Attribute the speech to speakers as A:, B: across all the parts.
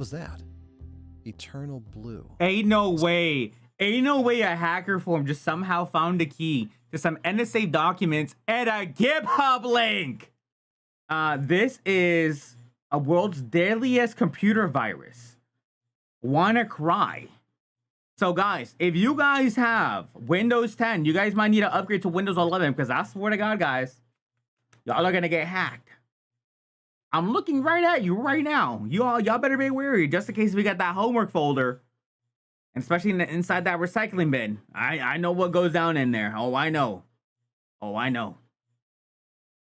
A: was that? Eternal blue.
B: Ain't no way. Ain't no way a hacker form just somehow found a key to some NSA documents and a GitHub link. This is a world's deadliest computer virus. WannaCry. So guys, if you guys have Windows 10, you guys might need to upgrade to Windows 11 because I swear to God, guys, y'all are gonna get hacked. I'm looking right at you right now. Y'all better be wary just in case we got that homework folder, and especially inside that recycling bin. I know what goes down in there. Oh, I know. Oh, I know.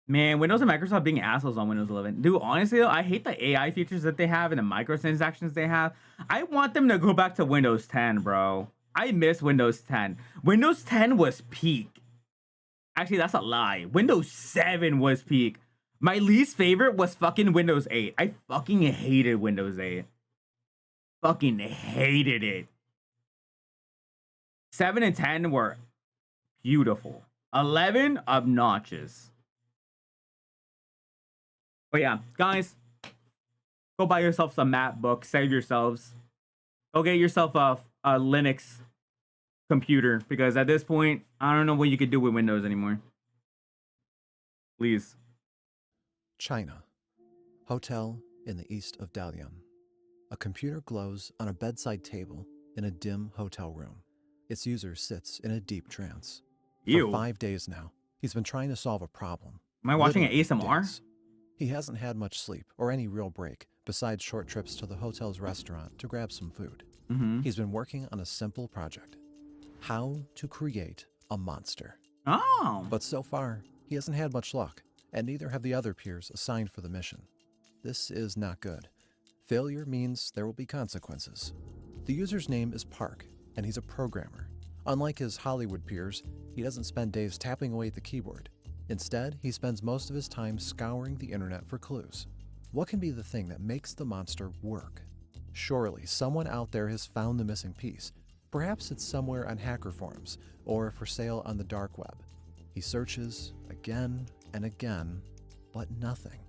B: Man, Windows and Microsoft being assholes on Windows 11. Dude, honestly, though, I hate the AI features that they have and the microtransactions they have. I want them to go back to Windows 10, bro. I miss Windows 10. Windows 10 was peak. Actually, that's a lie. Windows 7 was peak. My least favorite was fucking Windows 8. I fucking hated Windows 8. Fucking hated it. 7 and 10 were beautiful. 11, obnoxious. But yeah, guys, go buy yourself some map books. Save yourselves. Go get yourself a Linux computer because at this point, I don't know what you could do with Windows anymore. Please.
A: China. Hotel in the east of Dalian. A computer glows on a bedside table in a dim hotel room. Its user sits in a deep trance.
B: Ew.
A: For 5 days now, he's been trying to solve a problem.
B: Am I watching an
A: Literally
B: ASMR?
A: days. He hasn't had much sleep or any real break besides short trips to the hotel's restaurant to grab some food. He's been working on a simple project. How to create a monster.
B: Oh.
A: But so far, he hasn't had much luck, and neither have the other peers assigned for the mission. This is not good. Failure means there will be consequences. The user's name is Park, and he's a programmer. Unlike his Hollywood peers, he doesn't spend days tapping away at the keyboard. Instead, he spends most of his time scouring the internet for clues. What can be the thing that makes the monster work? Surely someone out there has found the missing piece. Perhaps it's somewhere on hacker forums or for sale on the dark web. He searches again and again, but nothing.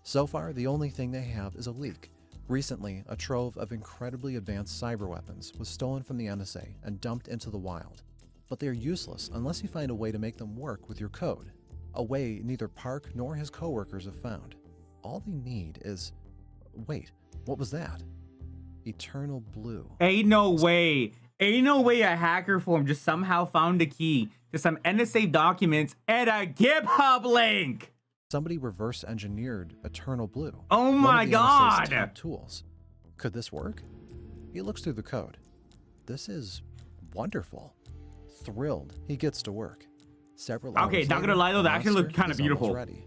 A: So far, the only thing they have is a leak. Recently, a trove of incredibly advanced cyber weapons was stolen from the NSA and dumped into the wild. But they're useless unless you find a way to make them work with your code. A way neither Park nor his coworkers have found. All they need is... Wait, what was that? Eternal blue.
B: Ain't no way. Ain't no way a hacker form just somehow found a key to some NSA documents and a GitHub link.
A: Somebody reverse engineered Eternal Blue.
B: Oh my God.
A: Top tools. Could this work? He looks through the code. This is wonderful. Thrilled, he gets to work. Several hours
B: Okay, not
A: later,
B: gonna lie though,
A: the
B: that actually looked
A: monster
B: kind of
A: is almost
B: beautiful.
A: ready.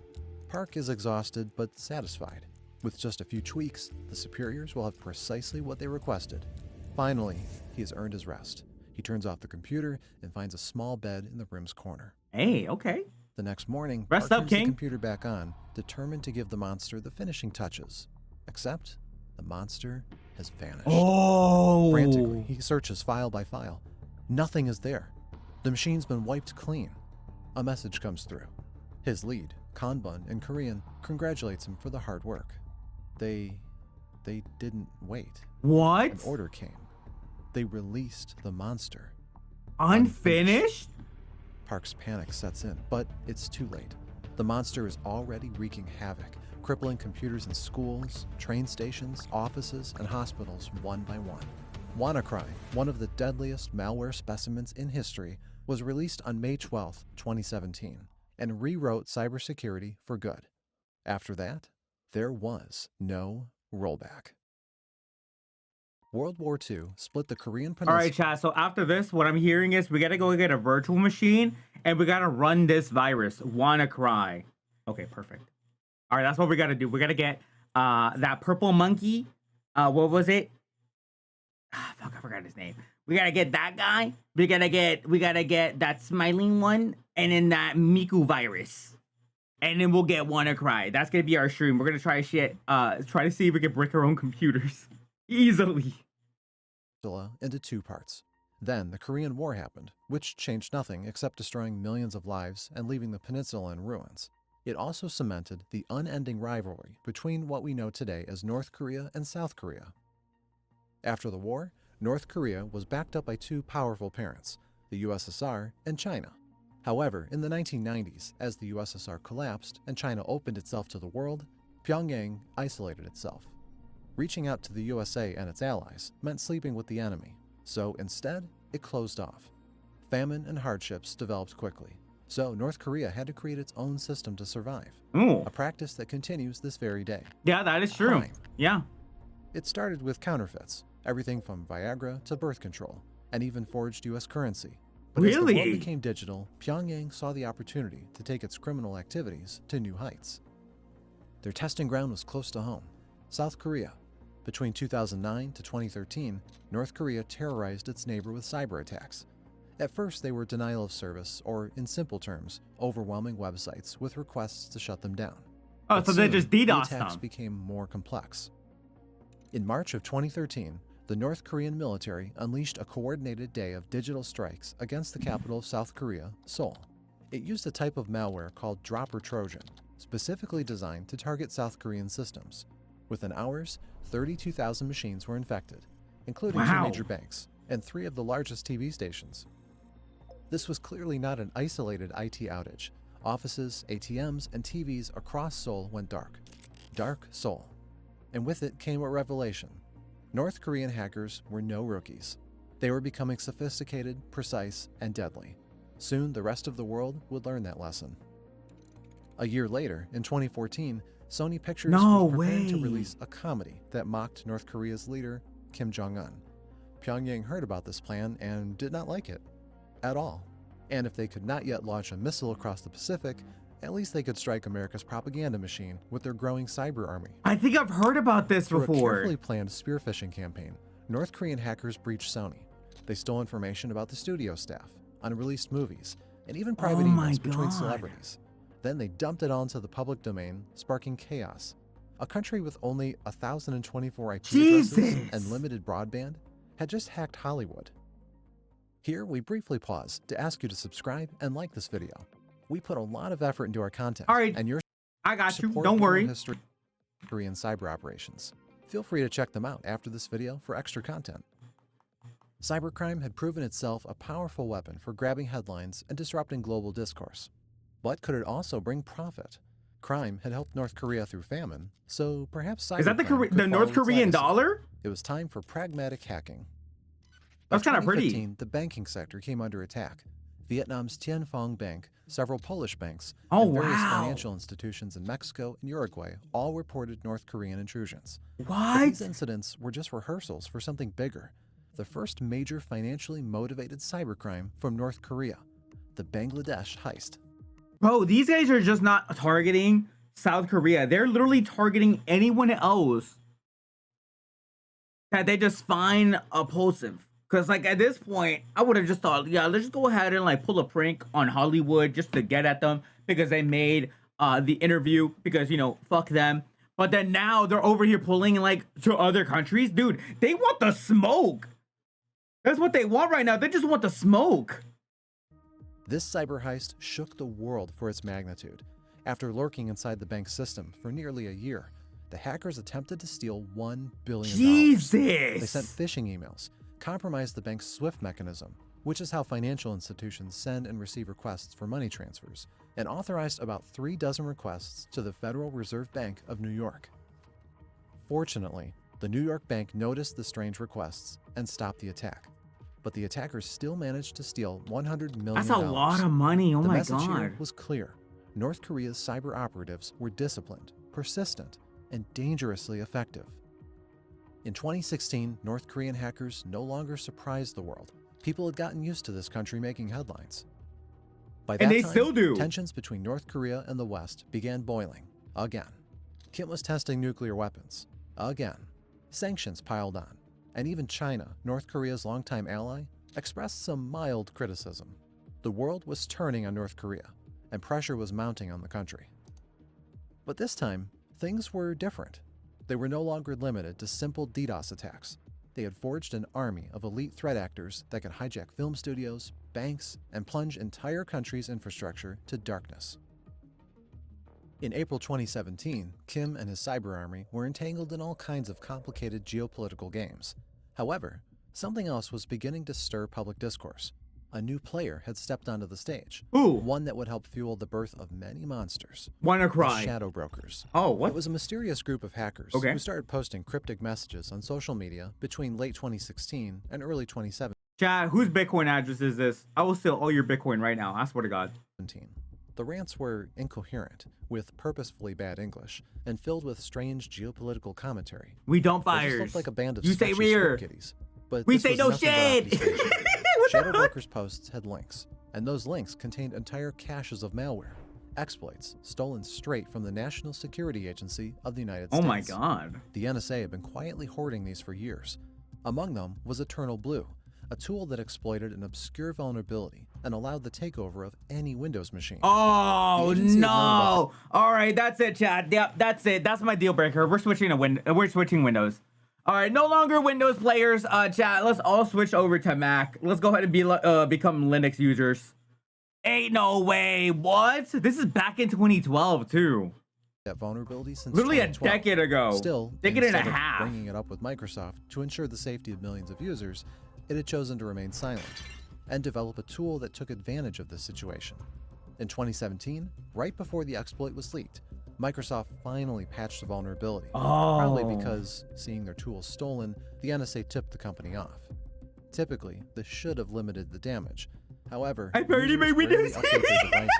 A: Park is exhausted but satisfied. With just a few tweaks, the superiors will have precisely what they requested. Finally, he has earned his rest. He turns off the computer and finds a small bed in the room's corner.
B: Hey, okay.
A: The next morning,
B: Rest
A: Park
B: up,
A: turns the
B: King.
A: computer back on, determined to give the monster the finishing touches. Except, the monster has vanished.
B: Oh.
A: Frantically, he searches file by file. Nothing is there. The machine's been wiped clean. A message comes through. His lead, Kanban in Korean, congratulates him for the hard work. They didn't wait.
B: What?
A: An order came. They released the monster.
B: Unfinished?
A: Park's panic sets in, but it's too late. The monster is already wreaking havoc, crippling computers in schools, train stations, offices, and hospitals one by one. WannaCry, one of the deadliest malware specimens in history, was released on May 12, 2017, and rewrote cybersecurity for good. After that, there was no rollback. World War II split the Korean Peninsula.
B: All right, chat. So after this, what I'm hearing is we got to go get a virtual machine and we got to run this virus. WannaCry. Okay, perfect. All right, that's what we got to do. We got to get that purple monkey. What was it? Fuck, I forgot his name. We got to get that guy. We got to get that smiling one and then that Miku virus. And then we'll get WannaCry. That's going to be our stream. We're going to try to see if we can break our own computers easily.
A: Into two parts. Then the Korean War happened, which changed nothing except destroying millions of lives and leaving the peninsula in ruins. It also cemented the unending rivalry between what we know today as North Korea and South Korea. After the war, North Korea was backed up by two powerful parents, the USSR and China. However, in the 1990s, as the USSR collapsed and China opened itself to the world, Pyongyang isolated itself. Reaching out to the USA and its allies meant sleeping with the enemy, so instead, it closed off. Famine and hardships developed quickly, so North Korea had to create its own system to survive,
B: Ooh.
A: a practice that continues this very day.
B: Yeah, that is true.
A: Crime.
B: Yeah.
A: It started with counterfeits, everything from Viagra to birth control, and even forged US currency. But as the world
B: Really?
A: became digital, Pyongyang saw the opportunity to take its criminal activities to new heights. Their testing ground was close to home, South Korea. Between 2009 to 2013, North Korea terrorized its neighbor with cyber attacks. At first, they were denial of service, or in simple terms, overwhelming websites with requests to shut them down.
B: Oh,
A: But
B: so they
A: soon,
B: just
A: the
B: DDoSed
A: attacks
B: them.
A: became more complex. In March of 2013, the North Korean military unleashed a coordinated day of digital strikes against the capital of South Korea, Seoul. It used a type of malware called Dropper Trojan, specifically designed to target South Korean systems. Within hours, 32,000 machines were infected, including two
B: Wow.
A: major banks and 3 of the largest TV stations. This was clearly not an isolated IT outage. Offices, ATMs, and TVs across Seoul went dark. Dark Seoul. And with it came a revelation. North Korean hackers were no rookies. They were becoming sophisticated, precise, and deadly. Soon, the rest of the world would learn that lesson. A year later, in 2014, Sony Pictures
B: No
A: was preparing to
B: way.
A: release a comedy that mocked North Korea's leader, Kim Jong-un. Pyongyang heard about this plan and did not like it. At all. And if they could not yet launch a missile across the Pacific, at least they could strike America's propaganda machine with their growing cyber army.
B: I think I've heard about this
A: Through a
B: before.
A: carefully planned spear phishing campaign, North Korean hackers breached Sony. They stole information about the studio staff, unreleased movies, and even private
B: Oh my
A: emails between
B: God.
A: celebrities. Then they dumped it onto the public domain, sparking chaos. A country with only 1,024 IP addresses
B: Jesus.
A: and limited broadband had just hacked Hollywood. Here, we briefly pause to ask you to subscribe and like this video. We put a lot of effort into our content,
B: All right,
A: and your
B: I got you.
A: support
B: Don't
A: will
B: worry.
A: history Korean cyber operations. Feel free to check them out after this video for extra content. Cybercrime had proven itself a powerful weapon for grabbing headlines and disrupting global discourse. But could it also bring profit? Crime had helped North Korea through famine, so perhaps cybercrime
B: Is that the
A: could
B: the North
A: follow its
B: Korean
A: legacy.
B: dollar?
A: It was time for pragmatic hacking.
B: That's
A: By
B: kinda pretty.
A: 2015, the banking sector came under attack. Vietnam's Tien Phong Bank, several Polish banks,
B: Oh,
A: and various
B: wow.
A: financial institutions in Mexico and Uruguay all reported North Korean intrusions. But
B: What?
A: these incidents were just rehearsals for something bigger. The first major financially motivated cybercrime from North Korea, the Bangladesh heist.
B: Bro, these guys are just not targeting South Korea. They're literally targeting anyone else that they just find repulsive. Because, like, at this point, I would have just thought, yeah, let's just go ahead and, like, pull a prank on Hollywood just to get at them because they made the interview because, you know, fuck them. But then now they're over here pulling, like, to other countries. Dude, they want the smoke. That's what they want right now. They just want the smoke.
A: This cyber heist shook the world for its magnitude. After lurking inside the bank's system for nearly a year, the hackers attempted to steal $1 billion.
B: Jesus.
A: They sent phishing emails, compromised the bank's SWIFT mechanism, which is how financial institutions send and receive requests for money transfers, and authorized about 36 requests to the Federal Reserve Bank of New York. Fortunately, the New York bank noticed the strange requests and stopped the attack. But the attackers still managed to steal $100 million.
B: That's a lot of money. Oh
A: The
B: my
A: message here
B: God.
A: was clear. North Korea's cyber operatives were disciplined, persistent, and dangerously effective. In 2016, North Korean hackers no longer surprised the world. People had gotten used to this country making headlines. By that
B: And they
A: time,
B: still do.
A: tensions between North Korea and the West began boiling again. Kim was testing nuclear weapons again. Sanctions piled on. And even China, North Korea's longtime ally, expressed some mild criticism. The world was turning on North Korea, and pressure was mounting on the country. But this time, things were different. They were no longer limited to simple DDoS attacks. They had forged an army of elite threat actors that could hijack film studios, banks, and plunge entire countries' infrastructure to darkness. In April 2017, Kim and his cyber army were entangled in all kinds of complicated geopolitical games. However, something else was beginning to stir public discourse. A new player had stepped onto the stage.
B: Ooh.
A: One that would help fuel the birth of many monsters.
B: WannaCry.
A: The Shadow Brokers.
B: Oh, what?
A: It was a mysterious group of hackers who started posting cryptic messages on social media between late 2016 and early 2017.
B: Chat, whose Bitcoin address is this? I will steal all your Bitcoin right now. I swear to God.
A: The rants were incoherent, with purposefully bad English, and filled with strange geopolitical commentary.
B: We don't
A: They just
B: fires.
A: looked like a band of
B: You say
A: sketchy
B: we're.
A: script kiddies. But
B: We
A: this
B: say
A: was
B: no
A: nothing but
B: shit.
A: obfuscation.
B: What the
A: Shadow
B: fuck?
A: Brokers posts had links, and those links contained entire caches of malware, exploits stolen straight from the National Security Agency of the United States.
B: Oh my God.
A: The NSA had been quietly hoarding these for years. Among them was Eternal Blue, a tool that exploited an obscure vulnerability and allowed the takeover of any Windows machine.
B: Oh
A: The agency had known
B: no! All right, that's it, chat. Yep, that's it. That's my deal breaker. We're switching to We're switching Windows. All right, no longer Windows players. Chat. Let's all switch over to Mac. Let's go ahead and become Linux users. Ain't no way. What? This is back in 2012 too.
A: That vulnerability since
B: Literally a
A: 2012.
B: decade ago.
A: Still,
B: decade and a
A: instead of
B: half.
A: bringing it up with Microsoft to ensure the safety of millions of users, it had chosen to remain silent and develop a tool that took advantage of this situation. In 2017, right before the exploit was leaked, Microsoft finally patched the vulnerability, probably because, seeing their tools stolen, the NSA tipped the company off. Typically, this should have limited the damage. However,
B: I've already made Windows.
A: update their devices,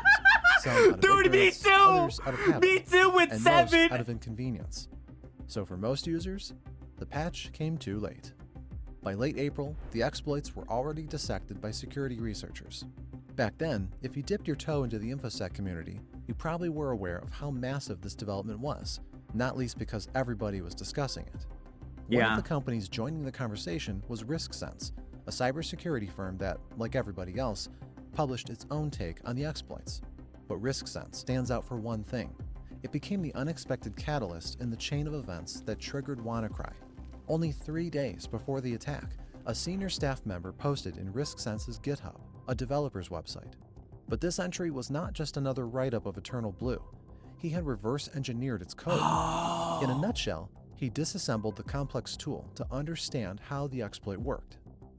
A: some out of
B: Dude, me
A: ignorance,
B: too.
A: others out of habit,
B: Me too with
A: and
B: 7.
A: most out of inconvenience. So for most users, the patch came too late. By late April, the exploits were already dissected by security researchers. Back then, if you dipped your toe into the InfoSec community, you probably were aware of how massive this development was, not least because everybody was discussing it. One of the companies joining the conversation was RiskSense, a cybersecurity firm that, like everybody else, published its own take on the exploits. But RiskSense stands out for one thing. It became the unexpected catalyst in the chain of events that triggered WannaCry. Only 3 days before the attack, a senior staff member posted in RiskSense's GitHub, a developer's website. But this entry was not just another write-up of Eternal Blue. He had reverse engineered its code. In a nutshell, he disassembled the complex tool to understand how the exploit worked.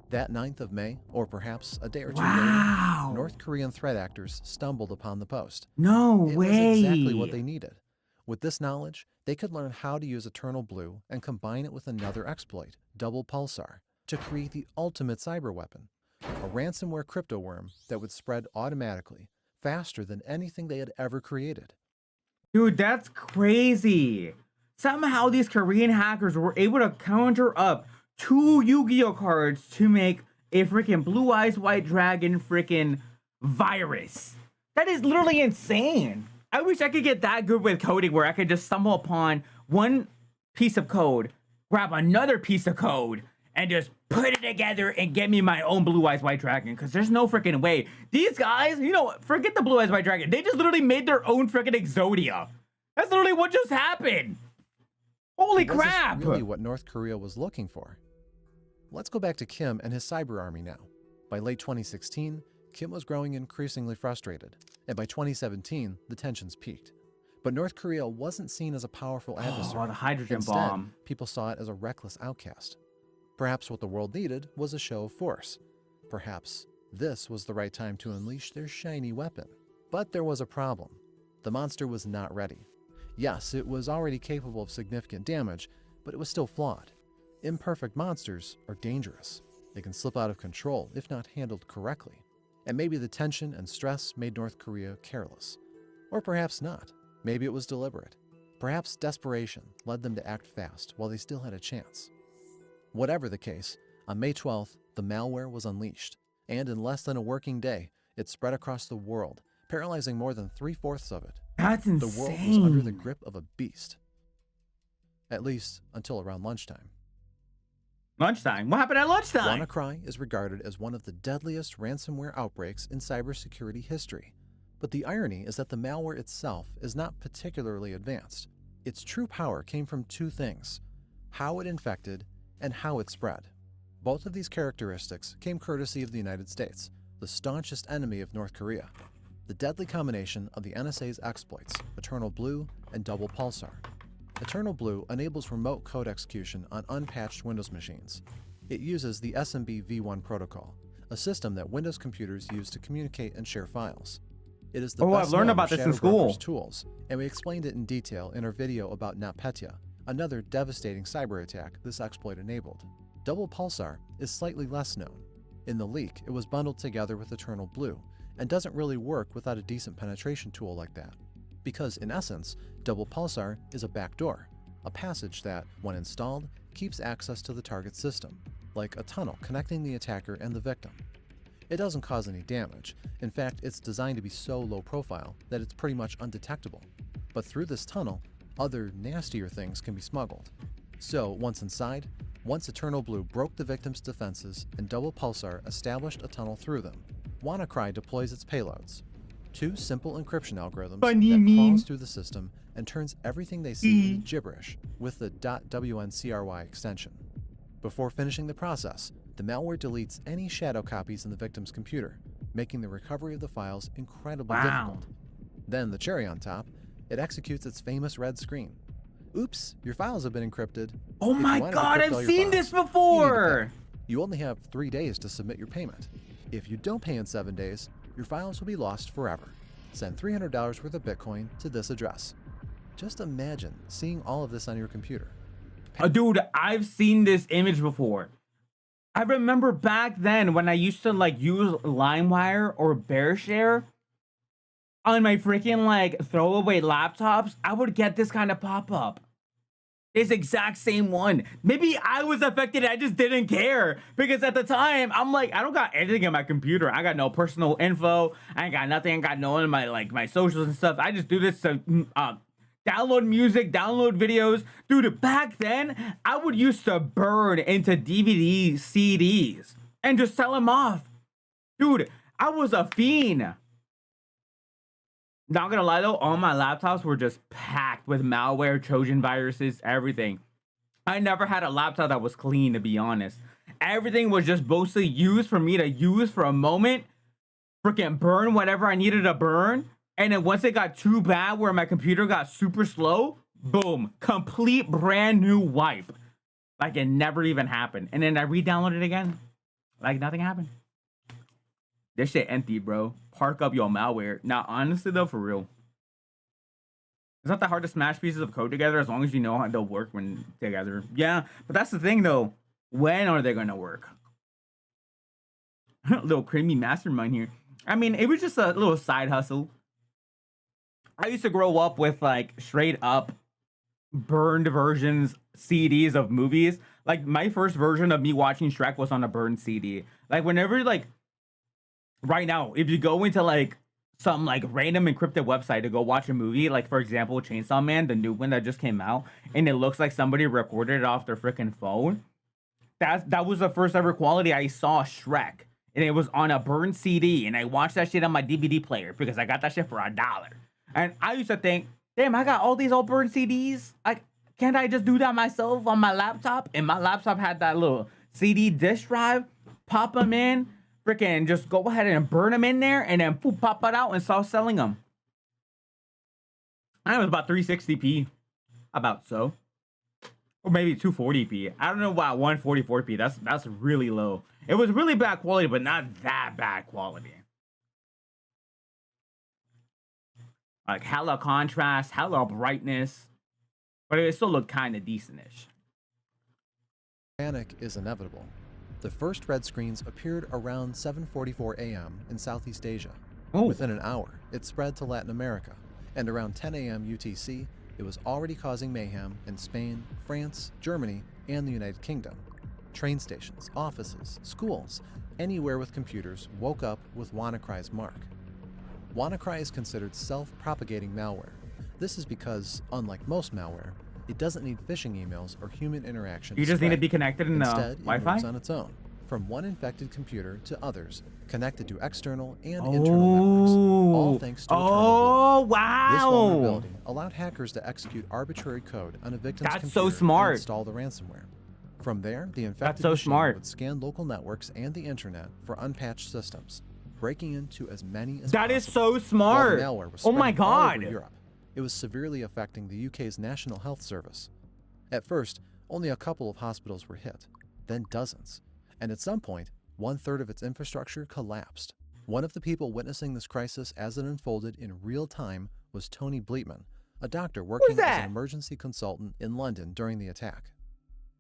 A: That 9th of May, or perhaps a day or two later, North Korean threat actors stumbled upon the post.
B: No
A: It
B: way.
A: was exactly what they needed. With this knowledge, they could learn how to use Eternal Blue and combine it with another exploit, Double Pulsar, to create the ultimate cyber weapon, a ransomware crypto worm that would spread automatically, faster than anything they had ever created.
B: Dude, that's crazy. Somehow these Korean hackers were able to conjure up 2 Yu-Gi-Oh cards to make a freaking Blue Eyes White Dragon freaking virus. That is literally insane. I wish I could get that good with coding where I could just stumble upon one piece of code, grab another piece of code, and just put it together and get me my own Blue Eyes White Dragon. Because there's no freaking way. These guys, you know, forget the Blue Eyes White Dragon. They just literally made their own freaking Exodia. That's literally what just happened. Holy crap.
A: Was this really what North Korea was looking for? Let's go back to Kim and his cyber army now. By late 2016, Kim was growing increasingly frustrated, and by 2017, the tensions peaked. But North Korea wasn't seen as a powerful adversary.
B: Oh, the hydrogen
A: Instead,
B: bomb.
A: people saw it as a reckless outcast. Perhaps what the world needed was a show of force. Perhaps this was the right time to unleash their shiny weapon. But there was a problem. The monster was not ready. Yes, it was already capable of significant damage, but it was still flawed. Imperfect monsters are dangerous. They can slip out of control if not handled correctly. And maybe the tension and stress made North Korea careless. Or perhaps not. Maybe it was deliberate. Perhaps desperation led them to act fast while they still had a chance. Whatever the case, on May 12th, the malware was unleashed, and in less than a working day, it spread across the world, paralyzing more than 3/4 of it.
B: That's insane.
A: The world was under the grip of a beast. At least until around lunchtime.
B: Lunchtime? What happened at lunchtime?
A: WannaCry is regarded as one of the deadliest ransomware outbreaks in cybersecurity history. But the irony is that the malware itself is not particularly advanced. Its true power came from 2 things: how it infected and how it spread. Both of these characteristics came courtesy of the United States, the staunchest enemy of North Korea. The deadly combination of the NSA's exploits, Eternal Blue and Double Pulsar. Eternal Blue enables remote code execution on unpatched Windows machines. It uses the SMB v1 protocol, a system that Windows computers use to communicate and share files. It is the best
B: I've learned
A: known
B: about
A: of
B: this in
A: Shadow
B: school.
A: Broker's tools, and we explained it in detail in our video about NotPetya, another devastating cyber attack this exploit enabled. Double Pulsar is slightly less known. In the leak, it was bundled together with Eternal Blue, and doesn't really work without a decent penetration tool like that. Because in essence, Double Pulsar is a backdoor, a passage that, when installed, keeps access to the target system, like a tunnel connecting the attacker and the victim. It doesn't cause any damage. In fact, it's designed to be so low profile that it's pretty much undetectable. But through this tunnel, other nastier things can be smuggled. So once inside, once Eternal Blue broke the victim's defenses and Double Pulsar established a tunnel through them, WannaCry deploys its payloads. Two simple encryption algorithms that crawls through the system and turns everything they see into gibberish with the .wncry extension. Before finishing the process, the malware deletes any shadow copies in the victim's computer, making the recovery of the files incredibly difficult. Then, the cherry on top, it executes its famous red screen. Oops, your files have been encrypted.
B: Oh my god, I've seen this before!
A: You only have 3 days to submit your payment. If you don't pay in 7 days, your files will be lost forever. Send $300 worth of Bitcoin to this address. Just imagine seeing all of this on your computer.
B: Dude, I've seen this image before. I remember back then when I used to like use LimeWire or BearShare on my freaking like throwaway laptops, I would get this kind of pop-up. This exact same one. Maybe I was affected, I just didn't care. Because at the time, I'm like, I don't got anything in my computer. I got no personal info. I ain't got nothing. I got no one in my socials and stuff. I just do this to download music, download videos. Dude, back then, I would used to burn into DVD CDs and just sell them off. Dude, I was a fiend. Not gonna lie though, all my laptops were just packed with malware, Trojan viruses, everything. I never had a laptop that was clean, to be honest. Everything was just mostly used for me to use for a moment, freaking burn whatever I needed to burn. And then once it got too bad where my computer got super slow, boom, complete brand new wipe. Like it never even happened. And then I re-downloaded it again, like nothing happened. This shit empty, bro. Park up your malware. Now, honestly though, for real, it's not that hard to smash pieces of code together as long as you know how they'll work when together. Yeah, but that's the thing though. When are they gonna work? Little creamy mastermind here. I mean, it was just a little side hustle. I used to grow up with like straight up burned versions, CDs of movies. Like my first version of me watching Shrek was on a burned CD. Like whenever like right now, if you go into like some like random encrypted website to go watch a movie, like for example, Chainsaw Man, the new one that just came out, and it looks like somebody recorded it off their freaking phone. That was the first ever quality I saw Shrek, and it was on a burned CD, and I watched that shit on my DVD player because I got that shit for $1. And I used to think, damn, I got all these old burned CDs. Like, can't I just do that myself on my laptop? And my laptop had that little CD disk drive. Pop them in, freaking just go ahead and burn them in there, and then pop it out and start selling them. I was about 360p, about so, or maybe 240p. I don't know about 144p. That's really low. It was really bad quality, but not that bad quality. Like hella contrast, hella brightness, but it still looked kind of decentish.
A: Panic is inevitable. The first red screens appeared around 7:44 a.m. in Southeast Asia.
B: Ooh.
A: Within an hour, it spread to Latin America, and around 10 a.m. UTC, it was already causing mayhem in Spain, France, Germany, and the United Kingdom. Train stations, offices, schools, anywhere with computers woke up with WannaCry's mark. WannaCry is considered self-propagating malware. This is because, unlike most malware, it doesn't need phishing emails or human interaction.
B: You just need to be connected in
A: Instead,
B: Wi-Fi?
A: it moves on its own, from one infected computer to others, connected to external and internal networks, all thanks to Eternal Blue.
B: Wow!
A: This vulnerability allowed hackers to execute arbitrary code on a victim's
B: That's
A: computer
B: so smart.
A: and install the ransomware. From there, the infected
B: so
A: machine
B: smart.
A: would scan local networks and the internet for unpatched systems, breaking into as many as
B: That
A: possible.
B: is so
A: While
B: smart.
A: the malware was
B: Oh my
A: spreading all over
B: god.
A: Europe, it was severely affecting the UK's National Health Service. At first, only a couple of hospitals were hit, then dozens. And at some point, 1/3 of its infrastructure collapsed. One of the people witnessing this crisis as it unfolded in real time was Tony Bleetman, a doctor working as
B: that?
A: an emergency consultant in London during the attack.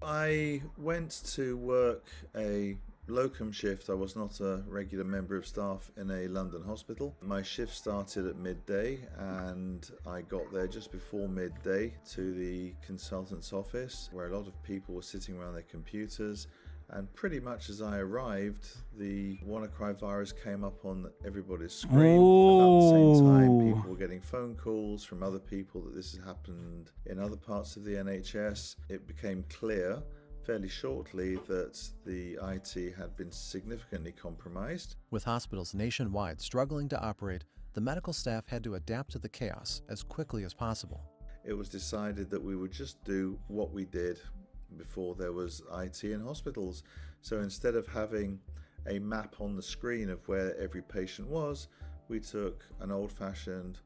C: I went to work a locum shift. I was not a regular member of staff in a London hospital. My shift started at midday and I got there just before midday to the consultant's office where a lot of people were sitting around their computers. And pretty much as I arrived, the WannaCry virus came up on everybody's screen. About the same time, people were getting phone calls from other people that this has happened in other parts of the NHS. It became clear fairly shortly that the IT had been significantly compromised.
A: With hospitals nationwide struggling to operate, the medical staff had to adapt to the chaos as quickly as possible.
C: It was decided that we would just do what we did before there was IT in hospitals. So instead of having a map on the screen of where every patient was, we took an old-fashioned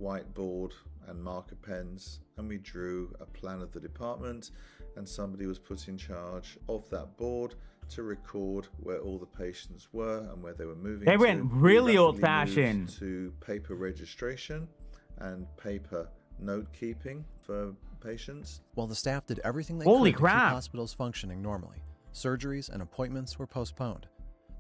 C: whiteboard and marker pens and we drew a plan of the department, and somebody was put in charge of that board to record where all the patients were and where they were moving.
B: They went really old-fashioned
C: to paper registration and paper note keeping for patients.
A: While the staff did everything they
B: Holy
A: could to keep
B: crap.
A: hospitals functioning normally, surgeries and appointments were postponed.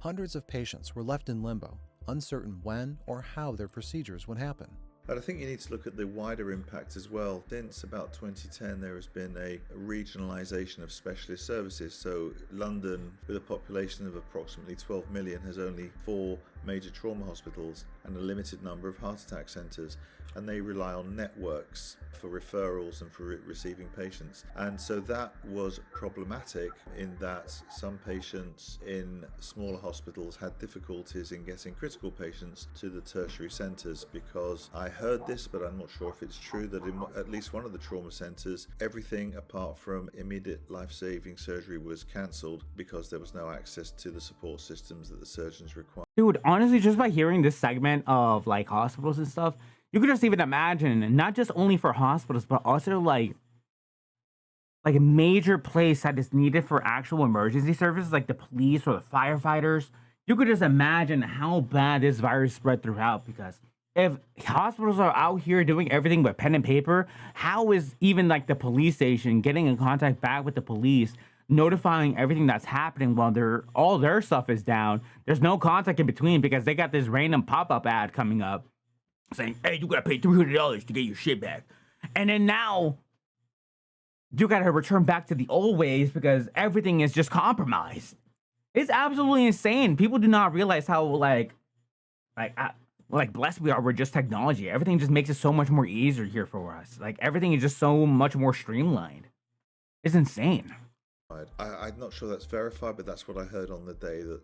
A: Hundreds of patients were left in limbo, uncertain when or how their procedures would happen.
C: But I think you need to look at the wider impact as well. Since about 2010, there has been a regionalisation of specialist services. So London, with a population of approximately 12 million, has only 4 major trauma hospitals and a limited number of heart attack centres. And they rely on networks for referrals and for receiving patients. And so that was problematic in that some patients in smaller hospitals had difficulties in getting critical patients to the tertiary centres, because I heard this, but I'm not sure if it's true, that in at least one of the trauma centres, everything apart from immediate life-saving surgery was cancelled because there was no access to the support systems that the surgeons required.
B: Dude, honestly, just by hearing this segment of like hospitals and stuff, you could just even imagine, not just only for hospitals, but also like a major place that is needed for actual emergency services, like the police or the firefighters. You could just imagine how bad this virus spread throughout, because if hospitals are out here doing everything but pen and paper, how is even like the police station getting in contact back with the police, notifying everything that's happening while all their stuff is down? There's no contact in between because they got this random pop-up ad coming up saying, hey, you gotta pay $300 to get your shit back. And then now you gotta return back to the old ways because everything is just compromised. It's absolutely insane. People do not realize how like blessed we are. We're just technology. Everything just makes it so much more easier here for us. Like everything is just so much more streamlined. It's insane.
C: I'm not sure that's verified, but that's what I heard on the day that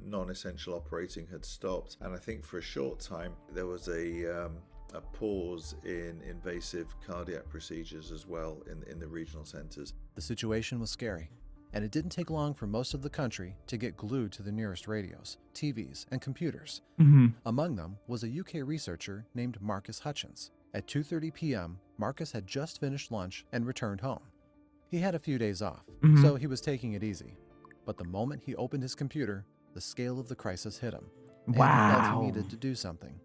C: non-essential operating had stopped. And I think for a short time there was a pause in invasive cardiac procedures as well in the regional centres.
A: The situation was scary, and it didn't take long for most of the country to get glued to the nearest radios, TVs, and computers. Among them was a UK researcher named Marcus Hutchins. At 2:30 p.m., Marcus had just finished lunch and returned home. He had a few days off, so he was taking it easy. But the moment he opened his computer, the scale of the crisis hit him. And he felt he needed to do something.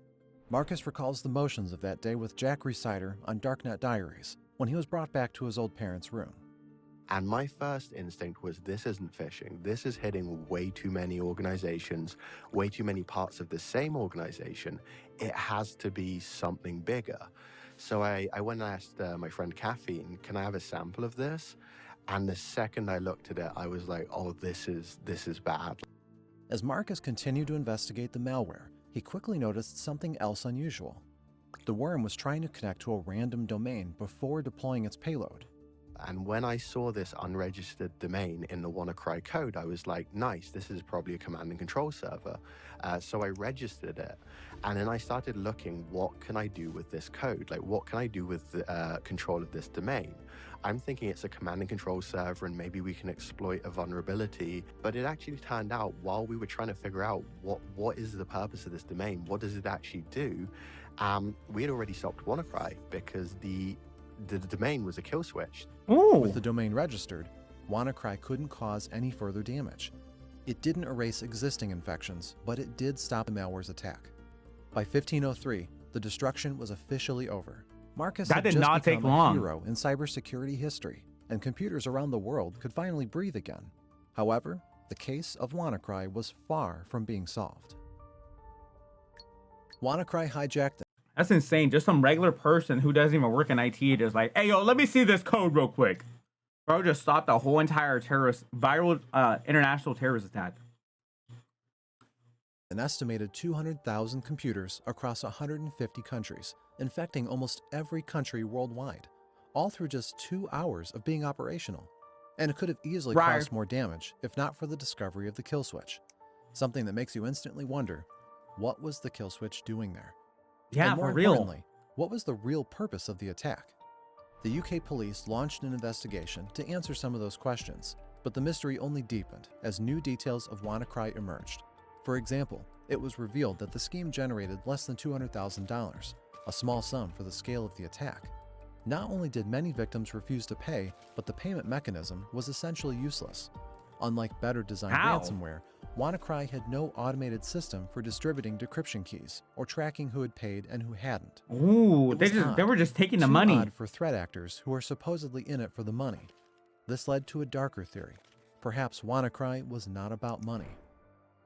A: Marcus recalls the motions of that day with Jack Resider on Darknet Diaries when he was brought back to his old parents' room.
D: And my first instinct was, this isn't phishing. This is hitting way too many organizations, way too many parts of the same organization. It has to be something bigger. So I went and asked my friend Caffeine, can I have a sample of this? And the second I looked at it, I was like, oh, this is bad.
A: As Marcus continued to investigate the malware, he quickly noticed something else unusual. The worm was trying to connect to a random domain before deploying its payload.
D: And when I saw this unregistered domain in the WannaCry code, I was like, nice, this is probably a command and control server. So I registered it. And then I started looking, what can I do with this code? Like, what can I do with the control of this domain? I'm thinking it's a command and control server and maybe we can exploit a vulnerability. But it actually turned out, while we were trying to figure out what is the purpose of this domain, what does it actually do, we had already stopped WannaCry because the domain was a kill switch.
A: With the domain registered, WannaCry couldn't cause any further damage. It didn't erase existing infections, but it did stop the malware's attack. By 1503, the destruction was officially over. Marcus
B: That
A: had
B: did
A: just
B: not take
A: become a
B: long.
A: hero in cybersecurity history, and computers around the world could finally breathe again. However, the case of WannaCry was far from being solved. WannaCry hijacked.
B: That's insane. Just some regular person who doesn't even work in IT just like, hey, yo, let me see this code real quick. Bro just stopped the whole entire viral international terrorist attack.
A: An estimated 200,000 computers across 150 countries, infecting almost every country worldwide, all through just 2 hours of being operational. And it could have easily caused more damage if not for the discovery of the kill switch. Something that makes you instantly wonder, what was the kill switch doing there?
B: Yeah,
A: and more
B: for real.
A: importantly, what was the real purpose of the attack? The UK police launched an investigation to answer some of those questions, but the mystery only deepened as new details of WannaCry emerged. For example, it was revealed that the scheme generated less than $200,000, a small sum for the scale of the attack. Not only did many victims refuse to pay, but the payment mechanism was essentially useless. Unlike better designed ransomware, WannaCry had no automated system for distributing decryption keys or tracking who had paid and who hadn't.
B: Ooh, they were just taking the money.
A: Odd for threat actors who are supposedly in it for the money. This led to a darker theory. Perhaps WannaCry was not about money.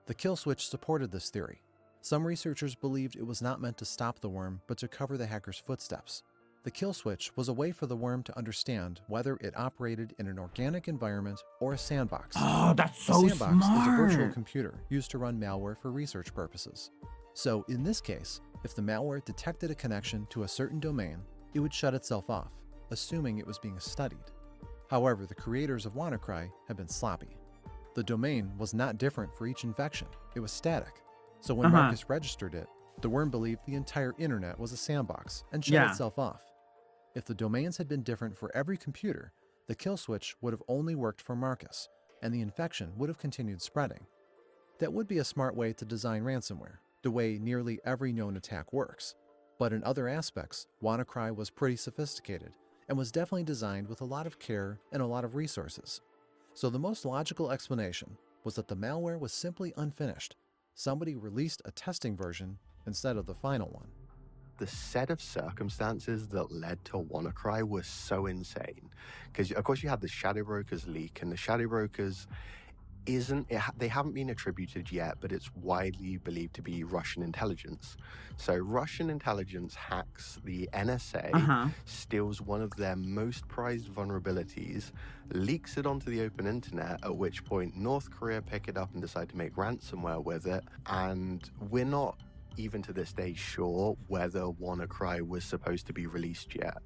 A: The kill switch supported this theory. Some researchers believed it was not meant to stop the worm, but to cover the hacker's footsteps. The kill switch was a way for the worm to understand whether it operated in an organic environment or a sandbox.
B: Oh, that's so
A: smart. A sandbox is a virtual
B: smart.
A: computer used to run malware for research purposes. So in this case, if the malware detected a connection to a certain domain, it would shut itself off, assuming it was being studied. However, the creators of WannaCry had been sloppy. The domain was not different for each infection. It was static. So when Marcus registered it, the worm believed the entire internet was a sandbox and shut itself off. If the domains had been different for every computer, the kill switch would have only worked for Marcus, and the infection would have continued spreading. That would be a smart way to design ransomware, the way nearly every known attack works. But in other aspects, WannaCry was pretty sophisticated and was definitely designed with a lot of care and a lot of resources. So the most logical explanation was that the malware was simply unfinished. Somebody released a testing version instead of the final one.
D: The set of circumstances that led to WannaCry was so insane. Because, of course, you had the Shadow Brokers leak, and the Shadow Brokers they haven't been attributed yet, but it's widely believed to be Russian intelligence. So Russian intelligence hacks the NSA, steals one of their most prized vulnerabilities, leaks it onto the open internet, at which point North Korea pick it up and decide to make ransomware with it. And we're not even to this day sure whether WannaCry was supposed to be released yet.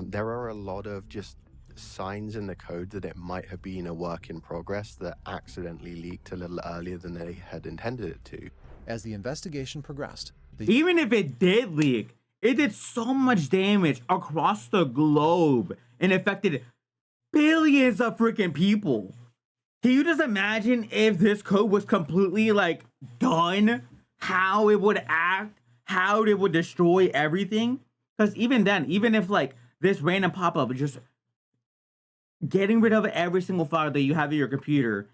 D: There are a lot of just signs in the code that it might have been a work in progress that accidentally leaked a little earlier than they had intended it to.
A: As the investigation progressed,
B: even if it did leak, it did so much damage across the globe and affected billions of freaking people. Can you just imagine if this code was completely like done, how it would act, how it would destroy everything? Because even then, even if like this random pop-up is just getting rid of every single file that you have in your computer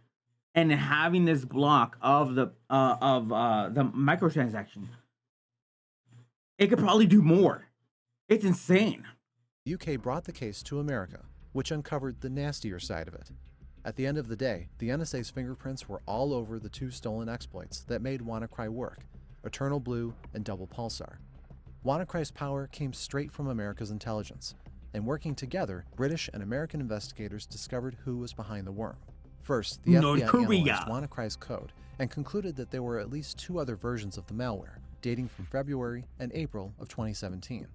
B: and having this block of the microtransaction, it could probably do more. It's insane.
A: The UK brought the case to America, which uncovered the nastier side of it. At the end of the day, the NSA's fingerprints were all over the two stolen exploits that made WannaCry work, Eternal Blue and Double Pulsar. WannaCry's power came straight from America's intelligence, and working together, British and American investigators discovered who was behind the worm. First, the FBI analyzed WannaCry's code and concluded that there were at least 2 other versions of the malware, dating from February and April of 2017.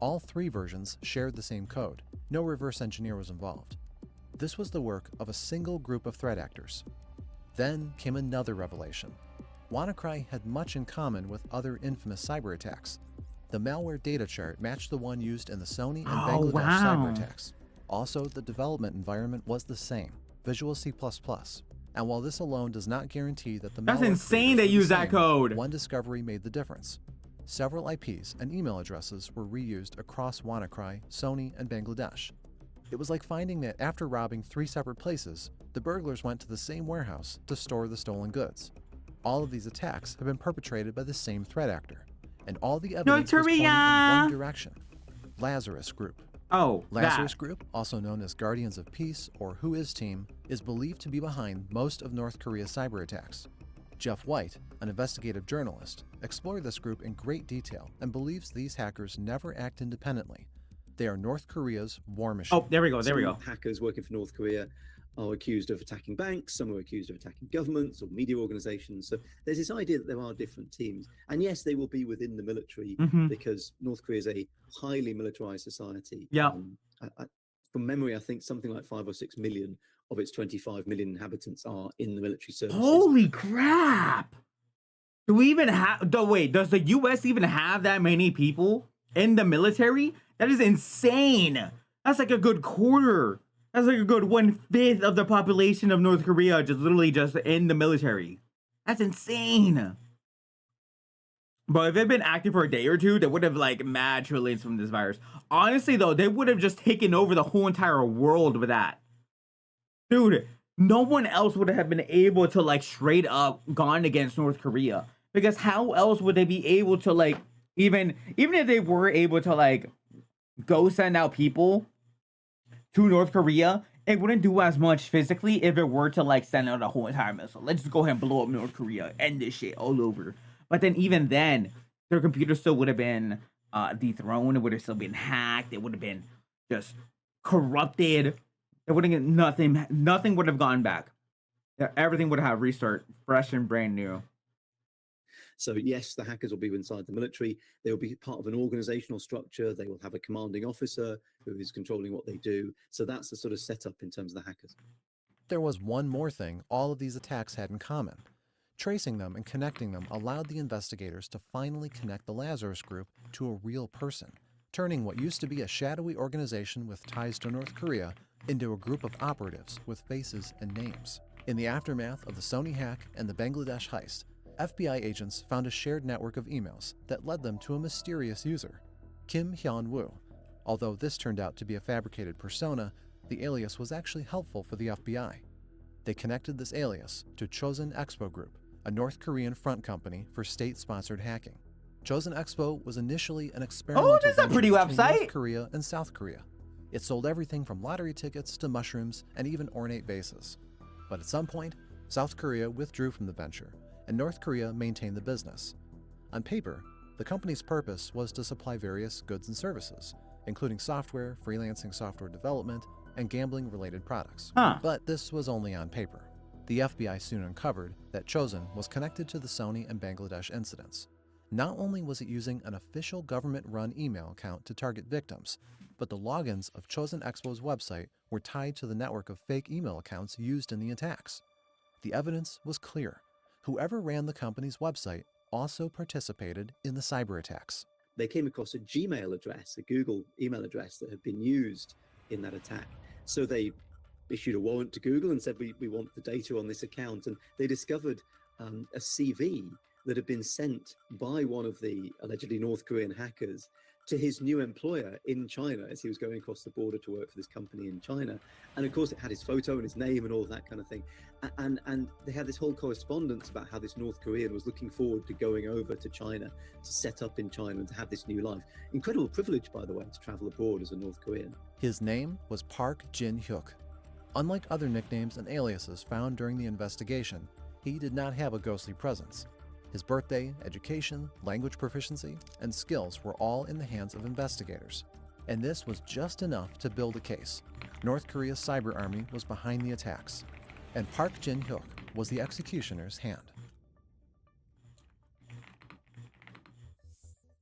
A: All 3 versions shared the same code. No reverse engineer was involved. This was the work of a single group of threat actors. Then came another revelation. WannaCry had much in common with other infamous cyber attacks. The malware data chart matched the one used in the Sony and Bangladesh cyber attacks. Also, the development environment was the same, Visual C++. And while this alone does not guarantee that the
B: That's
A: malware
B: insane they use that code.
A: One discovery made the difference. Several IPs and email addresses were reused across WannaCry, Sony, and Bangladesh. It was like finding that after robbing 3 separate places, the burglars went to the same warehouse to store the stolen goods. All of these attacks have been perpetrated by the same threat actor, and all the evidence was pointing in one direction: Lazarus Group.
B: Oh,
A: Lazarus Group, also known as Guardians of Peace or Who Is Team, is believed to be behind most of North Korea's cyber attacks. Jeff White, an investigative journalist, explored this group in great detail and believes these hackers never act independently. They are North Korea's war machine.
B: Oh, there we go.
E: Hackers working for North Korea are accused of attacking banks. Some are accused of attacking governments or media organizations. So there's this idea that there are different teams. And yes, they will be within the military because North Korea is a highly militarized society.
B: Yeah.
E: From memory, I think something like 5 or 6 million of its 25 million inhabitants are in the military services.
B: Holy crap! Do we even have... Wait, does the U.S. even have that many people in the military? That is insane. That's like a good quarter. That's like a good 1/5 of the population of North Korea just literally just in the military. That's insane. But if it had been active for a day or two, they would have like mad trillions from this virus. Honestly, though, they would have just taken over the whole entire world with that. Dude, no one else would have been able to like straight up gone against North Korea. Because how else would they be able to like, even if they were able to like go send out people to North Korea, it wouldn't do as much physically if it were to like send out a whole entire missile. Let's just go ahead and blow up North Korea, end this shit all over. But then even then, their computer still would have been dethroned. It would have still been hacked. It would have been just corrupted. It wouldn't get nothing would have gone back. Everything would have restart, fresh and brand new.
E: So yes, the hackers will be inside the military. They will be part of an organizational structure. They will have a commanding officer who is controlling what they do. So that's the sort of setup in terms of the hackers.
A: There was one more thing all of these attacks had in common. Tracing them and connecting them allowed the investigators to finally connect the Lazarus Group to a real person, turning what used to be a shadowy organization with ties to North Korea into a group of operatives with faces and names. In the aftermath of the Sony hack and the Bangladesh heist, FBI agents found a shared network of emails that led them to a mysterious user, Kim Hyun-woo. Although this turned out to be a fabricated persona, the alias was actually helpful for the FBI. They connected this alias to Chosun Expo Group, a North Korean front company for state-sponsored hacking. Chosun Expo was initially an experimental
B: this is a pretty
A: venture between
B: website.
A: North Korea and South Korea. It sold everything from lottery tickets to mushrooms and even ornate vases. But at some point, South Korea withdrew from the venture, and North Korea maintained the business. On paper, the company's purpose was to supply various goods and services, including software, freelancing software development, and gambling-related products. But this was only on paper. The FBI soon uncovered that Chosun was connected to the Sony and Bangladesh incidents. Not only was it using an official government-run email account to target victims, but the logins of Chosun Expo's website were tied to the network of fake email accounts used in the attacks. The evidence was clear. Whoever ran the company's website also participated in the cyber attacks.
E: They came across a Gmail address, a Google email address that had been used in that attack. So they issued a warrant to Google and said, we want the data on this account. And they discovered a CV that had been sent by one of the allegedly North Korean hackers to his new employer in China as he was going across the border to work for this company in China. And of course, it had his photo and his name and all that kind of thing. And they had this whole correspondence about how this North Korean was looking forward to going over to China, to set up in China and to have this new life. Incredible privilege, by the way, to travel abroad as a North Korean.
A: His name was Park Jin-hyuk. Unlike other nicknames and aliases found during the investigation, he did not have a ghostly presence. His birthday, education, language proficiency, and skills were all in the hands of investigators. And this was just enough to build a case. North Korea's cyber army was behind the attacks, and Park Jin-hyuk was the executioner's hand.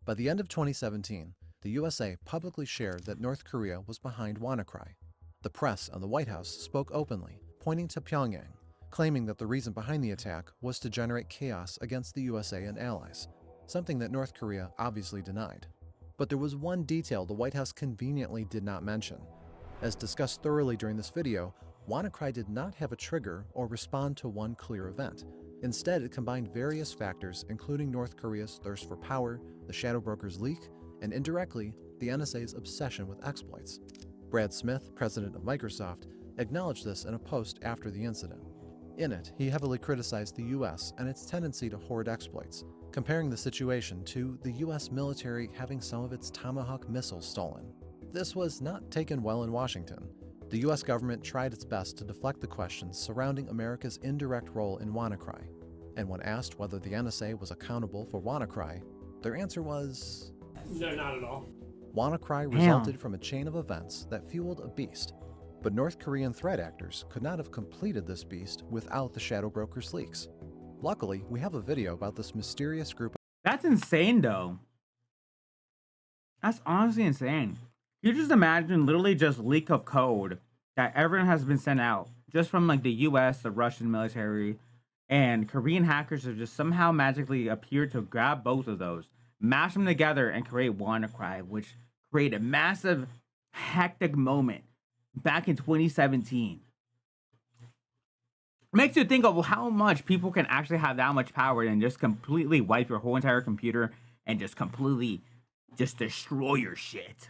A: By the end of 2017, the USA publicly shared that North Korea was behind WannaCry. The press and the White House spoke openly, pointing to Pyongyang, claiming that the reason behind the attack was to generate chaos against the USA and allies, something that North Korea obviously denied. But there was one detail the White House conveniently did not mention. As discussed thoroughly during this video, WannaCry did not have a trigger or respond to one clear event. Instead, it combined various factors, including North Korea's thirst for power, the shadow broker's leak, and indirectly, the NSA's obsession with exploits. Brad Smith, president of Microsoft, acknowledged this in a post after the incident. In it, he heavily criticized the US and its tendency to hoard exploits, comparing the situation to the US military having some of its Tomahawk missiles stolen. This was not taken well in Washington. The US government tried its best to deflect the questions surrounding America's indirect role in WannaCry, and when asked whether the NSA was accountable for WannaCry, their answer was...
F: No, not at all.
A: WannaCry resulted from a chain of events that fueled a beast, but North Korean threat actors could not have completed this beast without the Shadow Broker's leaks. Luckily, we have a video about this mysterious group.
B: That's insane, though. That's honestly insane. You just imagine literally just leak of code that everyone has been sent out, just from like the US, the Russian military, and Korean hackers have just somehow magically appeared to grab both of those, mash them together, and create WannaCry, which created a massive, hectic moment back in 2017. It makes you think of how much people can actually have that much power and just completely wipe your whole entire computer and just completely just destroy your shit.